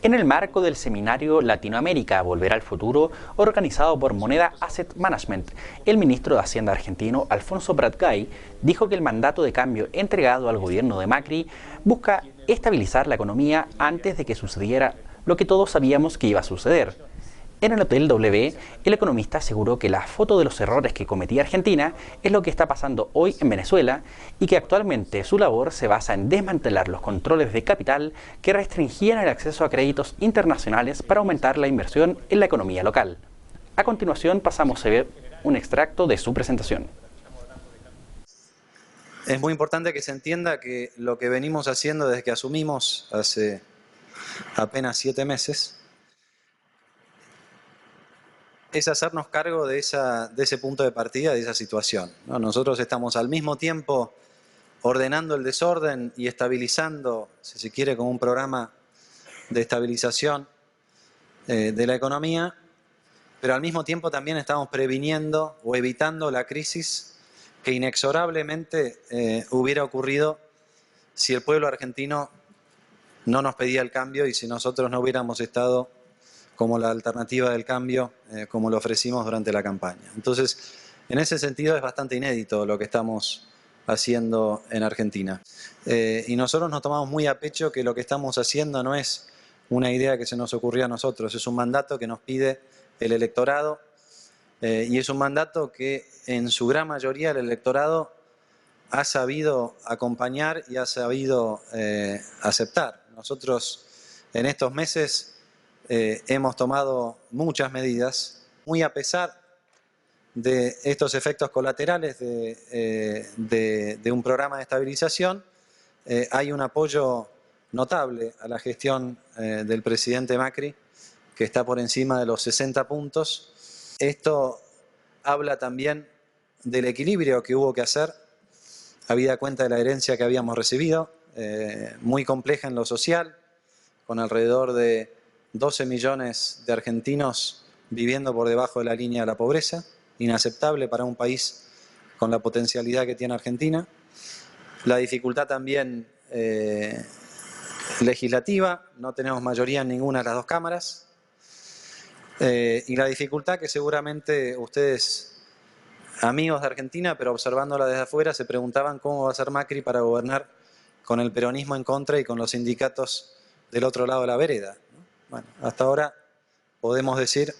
En el marco del seminario Latinoamérica Volver al Futuro, organizado por Moneda Asset Management, el ministro de Hacienda argentino, Alfonso Prat-Gay, dijo que el mandato de cambio entregado al gobierno de Macri busca estabilizar la economía antes de que sucediera lo que todos sabíamos que iba a suceder. En el Hotel W, el economista aseguró que la foto de los errores que cometía Argentina es lo que está pasando hoy en Venezuela y que actualmente su labor se basa en desmantelar los controles de capital que restringían el acceso a créditos internacionales para aumentar la inversión en la economía local. A continuación pasamos a ver un extracto de su presentación. Es muy importante que se entienda que lo que venimos haciendo desde que asumimos hace apenas 7 meses es hacernos cargo de ese punto de partida, de esa situación, ¿no? Nosotros estamos al mismo tiempo ordenando el desorden y estabilizando, si se quiere, con un programa de estabilización de la economía, pero al mismo tiempo también estamos previniendo o evitando la crisis que inexorablemente hubiera ocurrido si el pueblo argentino no nos pedía el cambio y si nosotros no hubiéramos estado como la alternativa del cambio, como lo ofrecimos durante la campaña. Entonces, en ese sentido es bastante inédito lo que estamos haciendo en Argentina. Y nosotros nos tomamos muy a pecho que lo que estamos haciendo no es una idea que se nos ocurrió a nosotros, es un mandato que nos pide el electorado y es un mandato que en su gran mayoría el electorado ha sabido acompañar y ha sabido aceptar. Nosotros en estos meses hemos tomado muchas medidas, muy a pesar de estos efectos colaterales de un programa de estabilización. Hay un apoyo notable a la gestión del presidente Macri, que está por encima de los 60 puntos. Esto habla también del equilibrio que hubo que hacer, habida cuenta de la herencia que habíamos recibido, muy compleja en lo social, con alrededor de 12 millones de argentinos viviendo por debajo de la línea de la pobreza, inaceptable para un país con la potencialidad que tiene Argentina. La dificultad también legislativa, no tenemos mayoría en ninguna de las dos cámaras, y la dificultad que seguramente ustedes, amigos de Argentina, pero observándola desde afuera, se preguntaban cómo va a ser Macri para gobernar con el peronismo en contra y con los sindicatos del otro lado de la vereda. Bueno, hasta ahora podemos decir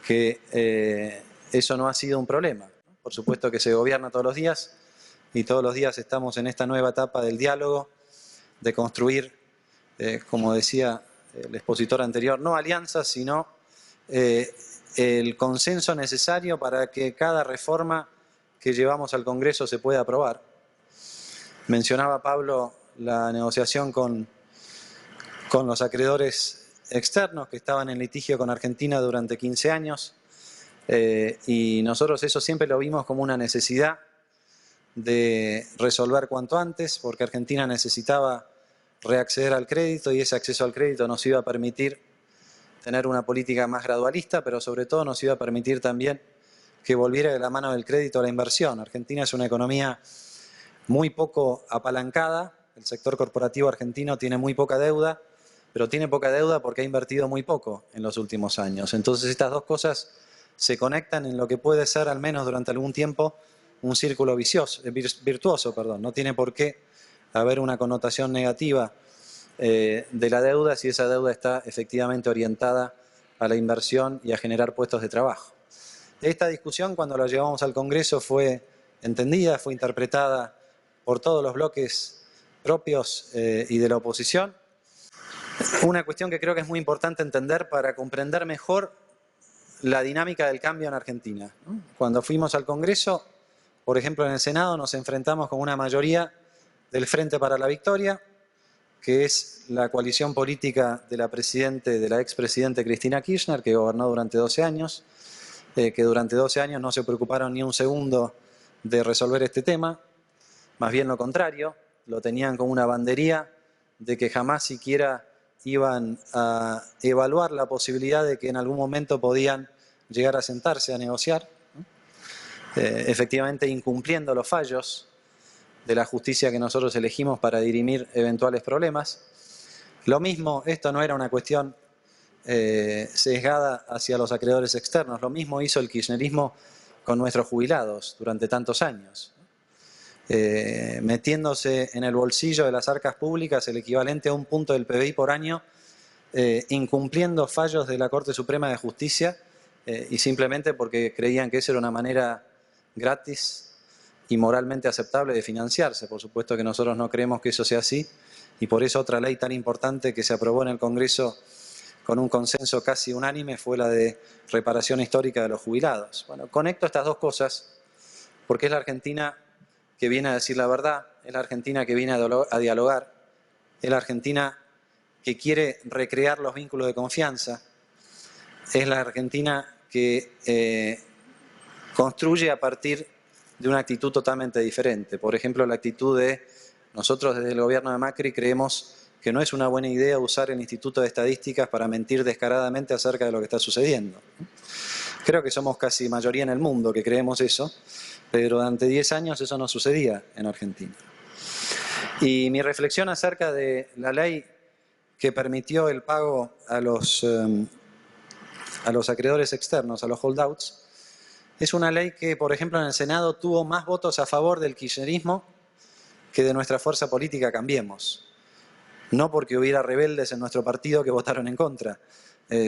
que eso no ha sido un problema. Por supuesto que se gobierna todos los días y todos los días estamos en esta nueva etapa del diálogo, de construir, como decía el expositor anterior, no alianzas, sino el consenso necesario para que cada reforma que llevamos al Congreso se pueda aprobar. Mencionaba Pablo la negociación con los acreedores externos que estaban en litigio con Argentina durante 15 años y nosotros eso siempre lo vimos como una necesidad de resolver cuanto antes, porque Argentina necesitaba reacceder al crédito y ese acceso al crédito nos iba a permitir tener una política más gradualista, pero sobre todo nos iba a permitir también que volviera de la mano del crédito a la inversión. Argentina es una economía muy poco apalancada, el sector corporativo argentino tiene muy poca deuda, pero tiene poca deuda porque ha invertido muy poco en los últimos años. Entonces estas dos cosas se conectan en lo que puede ser, al menos durante algún tiempo, un círculo virtuoso. No tiene por qué haber una connotación negativa de la deuda si esa deuda está efectivamente orientada a la inversión y a generar puestos de trabajo. Esta discusión, cuando la llevamos al Congreso, fue entendida, fue interpretada por todos los bloques propios y de la oposición. Una cuestión que creo que es muy importante entender para comprender mejor la dinámica del cambio en Argentina. Cuando fuimos al Congreso, por ejemplo en el Senado, nos enfrentamos con una mayoría del Frente para la Victoria, que es la coalición política de la expresidente Cristina Kirchner, que gobernó durante 12 años, que durante 12 años no se preocuparon ni un segundo de resolver este tema, más bien lo contrario, lo tenían como una bandería de que jamás siquiera iban a evaluar la posibilidad de que en algún momento podían llegar a sentarse a negociar, efectivamente incumpliendo los fallos de la justicia que nosotros elegimos para dirimir eventuales problemas. Lo mismo, esto no era una cuestión sesgada hacia los acreedores externos, lo mismo hizo el kirchnerismo con nuestros jubilados durante tantos años, metiéndose en el bolsillo de las arcas públicas el equivalente a 1 punto del PBI por año, incumpliendo fallos de la Corte Suprema de Justicia y simplemente porque creían que esa era una manera gratis y moralmente aceptable de financiarse. Por supuesto que nosotros no creemos que eso sea así y por eso otra ley tan importante que se aprobó en el Congreso con un consenso casi unánime fue la de reparación histórica de los jubilados. Bueno, conecto estas dos cosas porque es la Argentina que viene a decir la verdad, es la Argentina que viene a dialogar, es la Argentina que quiere recrear los vínculos de confianza, es la Argentina que construye a partir de una actitud totalmente diferente. Por ejemplo, la actitud de nosotros desde el gobierno de Macri creemos que no es una buena idea usar el Instituto de Estadísticas para mentir descaradamente acerca de lo que está sucediendo. Creo que somos casi mayoría en el mundo que creemos eso, pero durante 10 años eso no sucedía en Argentina. Y mi reflexión acerca de la ley que permitió el pago a los acreedores externos, a los holdouts, es una ley que, por ejemplo, en el Senado tuvo más votos a favor del kirchnerismo que de nuestra fuerza política Cambiemos. No porque hubiera rebeldes en nuestro partido que votaron en contra,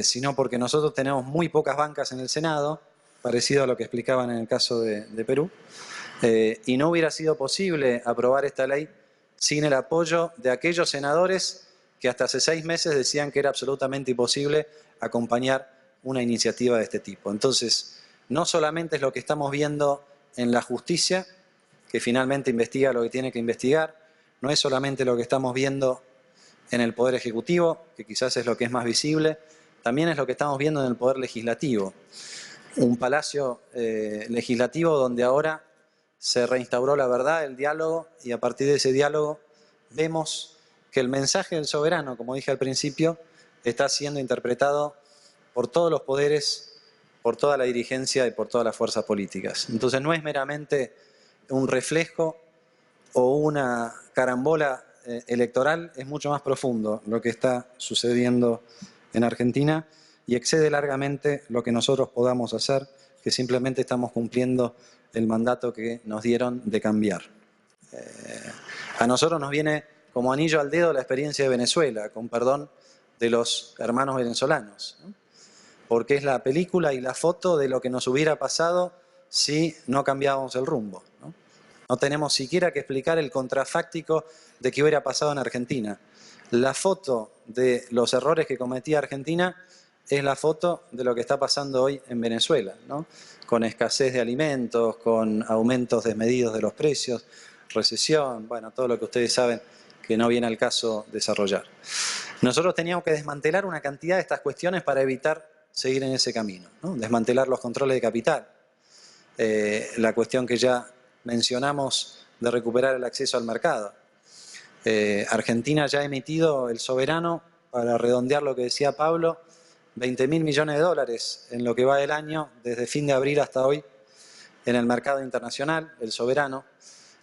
sino porque nosotros tenemos muy pocas bancas en el Senado, parecido a lo que explicaban en el caso de Perú, y no hubiera sido posible aprobar esta ley sin el apoyo de aquellos senadores que hasta hace 6 meses decían que era absolutamente imposible acompañar una iniciativa de este tipo. Entonces, no solamente es lo que estamos viendo en la justicia, que finalmente investiga lo que tiene que investigar, no es solamente lo que estamos viendo en el Poder Ejecutivo, que quizás es lo que es más visible, también es lo que estamos viendo en el Poder Legislativo. Un palacio legislativo donde ahora se reinstauró la verdad, el diálogo, y a partir de ese diálogo vemos que el mensaje del soberano, como dije al principio, está siendo interpretado por todos los poderes, por toda la dirigencia y por todas las fuerzas políticas. Entonces no es meramente un reflejo o una carambola electoral, es mucho más profundo lo que está sucediendo en Argentina y excede largamente lo que nosotros podamos hacer, que simplemente estamos cumpliendo el mandato que nos dieron de cambiar. A nosotros nos viene como anillo al dedo la experiencia de Venezuela, con perdón de los hermanos venezolanos, ¿no? Porque es la película y la foto de lo que nos hubiera pasado si no cambiábamos el rumbo, ¿no? No tenemos siquiera que explicar el contrafáctico de qué hubiera pasado en Argentina. La foto de los errores que cometía Argentina es la foto de lo que está pasando hoy en Venezuela, ¿no? Con escasez de alimentos, con aumentos desmedidos de los precios, recesión, bueno, todo lo que ustedes saben que no viene al caso desarrollar. Nosotros teníamos que desmantelar una cantidad de estas cuestiones para evitar seguir en ese camino, ¿no? Desmantelar los controles de capital, la cuestión que ya mencionamos de recuperar el acceso al mercado. Argentina ya ha emitido el soberano, para redondear lo que decía Pablo, 20.000 millones de dólares en lo que va del año, desde fin de abril hasta hoy, en el mercado internacional, el soberano.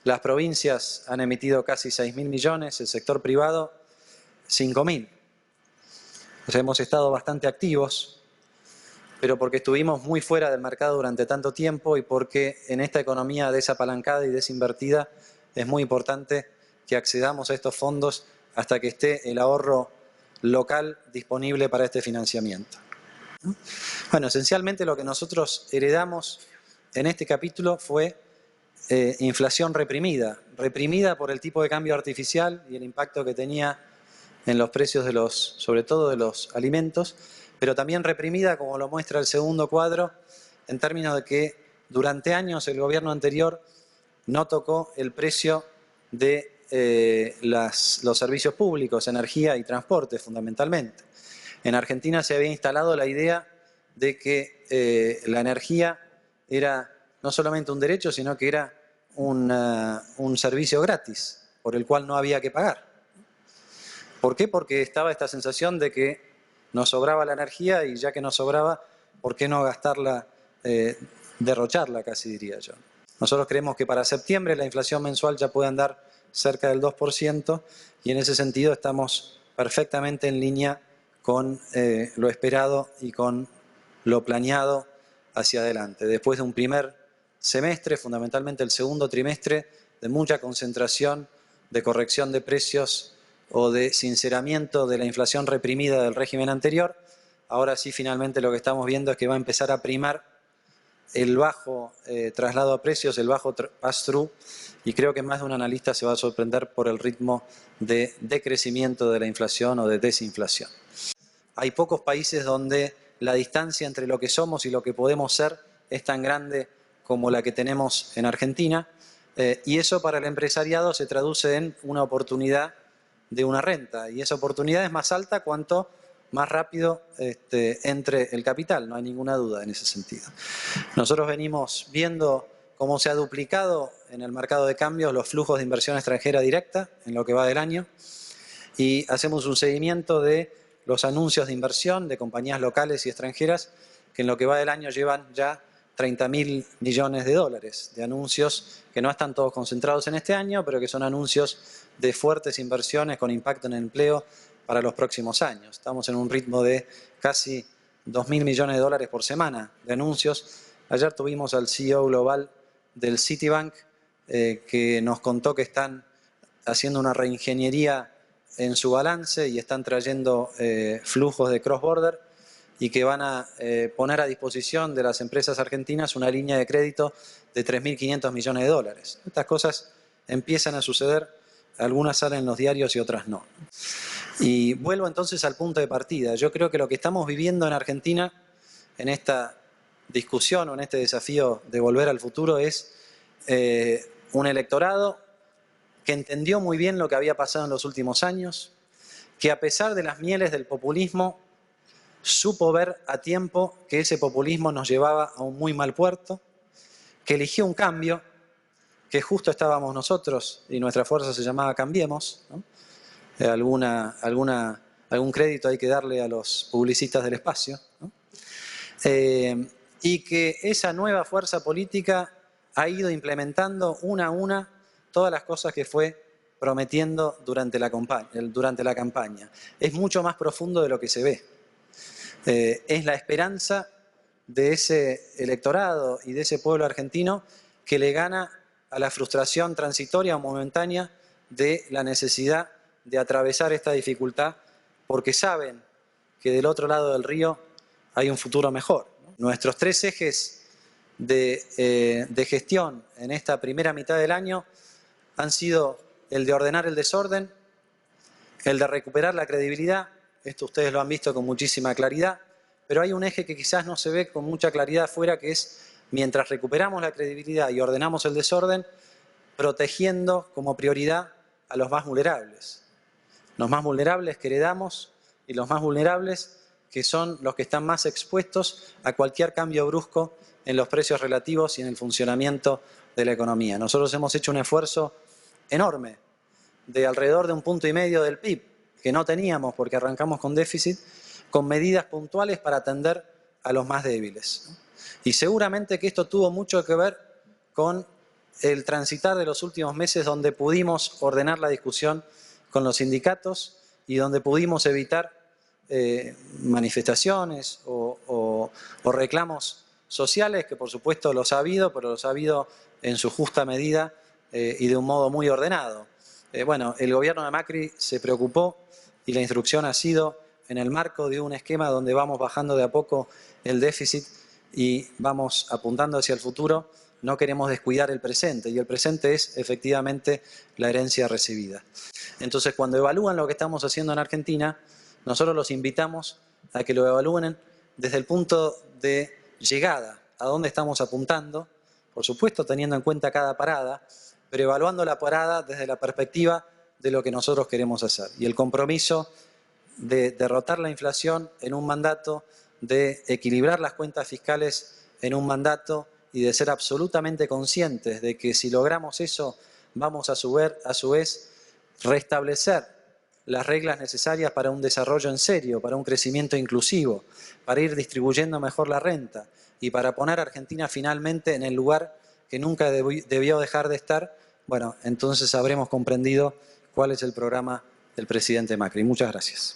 Las provincias han emitido casi 6.000 millones, el sector privado 5.000. O sea, hemos estado bastante activos, pero porque estuvimos muy fuera del mercado durante tanto tiempo y porque en esta economía desapalancada y desinvertida es muy importante que accedamos a estos fondos hasta que esté el ahorro local disponible para este financiamiento. Bueno, esencialmente lo que nosotros heredamos en este capítulo fue inflación reprimida por el tipo de cambio artificial y el impacto que tenía en los precios de sobre todo de los alimentos, pero también reprimida, como lo muestra el segundo cuadro, en términos de que durante años el gobierno anterior no tocó el precio de los servicios públicos, energía y transporte fundamentalmente. En Argentina se había instalado la idea de que la energía era no solamente un derecho, sino que era un servicio gratis, por el cual no había que pagar. ¿Por qué? Porque estaba esta sensación de que nos sobraba la energía y ya que nos sobraba, ¿por qué no gastarla, derrocharla casi diría yo? Nosotros creemos que para septiembre la inflación mensual ya puede andar cerca del 2% y en ese sentido estamos perfectamente en línea con lo esperado y con lo planeado hacia adelante. Después de un primer semestre, fundamentalmente el segundo trimestre, de mucha concentración, de corrección de precios o de sinceramiento de la inflación reprimida del régimen anterior, ahora sí finalmente lo que estamos viendo es que va a empezar a primar el bajo traslado a precios, el bajo pass-through, y creo que más de un analista se va a sorprender por el ritmo de decrecimiento de la inflación o de desinflación. Hay pocos países donde la distancia entre lo que somos y lo que podemos ser es tan grande como la que tenemos en Argentina, y eso para el empresariado se traduce en una oportunidad de una renta, y esa oportunidad es más alta cuanto más rápido entre el capital, no hay ninguna duda en ese sentido. Nosotros venimos viendo cómo se ha duplicado en el mercado de cambios los flujos de inversión extranjera directa en lo que va del año, y hacemos un seguimiento de los anuncios de inversión de compañías locales y extranjeras que en lo que va del año llevan ya 30.000 millones de dólares de anuncios que no están todos concentrados en este año, pero que son anuncios de fuertes inversiones con impacto en el empleo para los próximos años. Estamos en un ritmo de casi 2.000 millones de dólares por semana de anuncios. Ayer tuvimos al CEO global del Citibank que nos contó que están haciendo una reingeniería en su balance y están trayendo flujos de cross-border y que van a poner a disposición de las empresas argentinas una línea de crédito de 3.500 millones de dólares. Estas cosas empiezan a suceder, algunas salen en los diarios y otras no. Y vuelvo entonces al punto de partida. Yo creo que lo que estamos viviendo en Argentina, en esta discusión o en este desafío de volver al futuro, es un electorado que entendió muy bien lo que había pasado en los últimos años, que a pesar de las mieles del populismo, supo ver a tiempo que ese populismo nos llevaba a un muy mal puerto, que eligió un cambio, que justo estábamos nosotros y nuestra fuerza se llamaba Cambiemos, ¿no? Algún crédito hay que darle a los publicistas del espacio, ¿no? Y que esa nueva fuerza política ha ido implementando una a una todas las cosas que fue prometiendo durante la campaña. Es mucho más profundo de lo que se ve. Es la esperanza de ese electorado y de ese pueblo argentino que le gana a la frustración transitoria o momentánea de la necesidad de atravesar esta dificultad, porque saben que del otro lado del río hay un futuro mejor. Nuestros tres ejes de gestión en esta primera mitad del año han sido el de ordenar el desorden, el de recuperar la credibilidad, esto ustedes lo han visto con muchísima claridad, pero hay un eje que quizás no se ve con mucha claridad afuera, que es mientras recuperamos la credibilidad y ordenamos el desorden, protegiendo como prioridad a los más vulnerables. Los más vulnerables que heredamos y los más vulnerables que son los que están más expuestos a cualquier cambio brusco en los precios relativos y en el funcionamiento de la economía. Nosotros hemos hecho un esfuerzo enorme de alrededor de 1,5 puntos del PIB, que no teníamos porque arrancamos con déficit, con medidas puntuales para atender a los más débiles. Y seguramente que esto tuvo mucho que ver con el transitar de los últimos meses, donde pudimos ordenar la discusión con los sindicatos y donde pudimos evitar manifestaciones o reclamos sociales, que por supuesto los ha habido, pero los ha habido en su justa medida y de un modo muy ordenado. Bueno, el gobierno de Macri se preocupó y la instrucción ha sido en el marco de un esquema donde vamos bajando de a poco el déficit y vamos apuntando hacia el futuro. No queremos descuidar el presente, y el presente es efectivamente la herencia recibida. Entonces, cuando evalúan lo que estamos haciendo en Argentina, nosotros los invitamos a que lo evalúen desde el punto de llegada, a dónde estamos apuntando, por supuesto teniendo en cuenta cada parada, pero evaluando la parada desde la perspectiva de lo que nosotros queremos hacer. Y el compromiso de derrotar la inflación en un mandato, de equilibrar las cuentas fiscales en un mandato y de ser absolutamente conscientes de que si logramos eso vamos a su vez restablecer las reglas necesarias para un desarrollo en serio, para un crecimiento inclusivo, para ir distribuyendo mejor la renta y para poner a Argentina finalmente en el lugar que nunca debió dejar de estar. Bueno, entonces habremos comprendido cuál es el programa del presidente Macri. Muchas gracias.